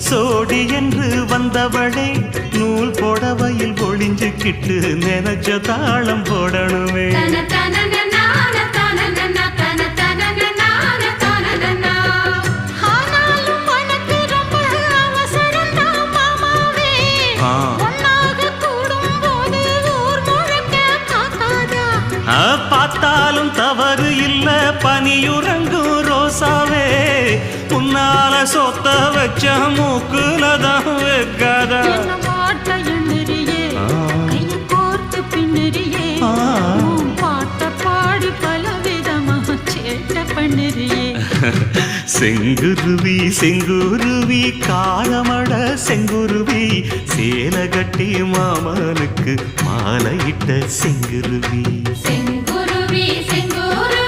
சோடி என்று வந்தவளே நூல் போடவையில் ஒளிஞ்சுக்கிட்டு நினைச்ச தாளம் போடணுமே. பார்த்தாலும் தவறு இல்ல பனியுறங்கும் ரோசாவே உன்னால சொத்த வச்ச மூக்குலதான் வைக்காதா. செங்குருவி செங்குருவி காலமட செங்குருவி சேல கட்டி மாமனுக்கு மாலையிட்ட செங்குருவி. செங்குருவி செங்குருவி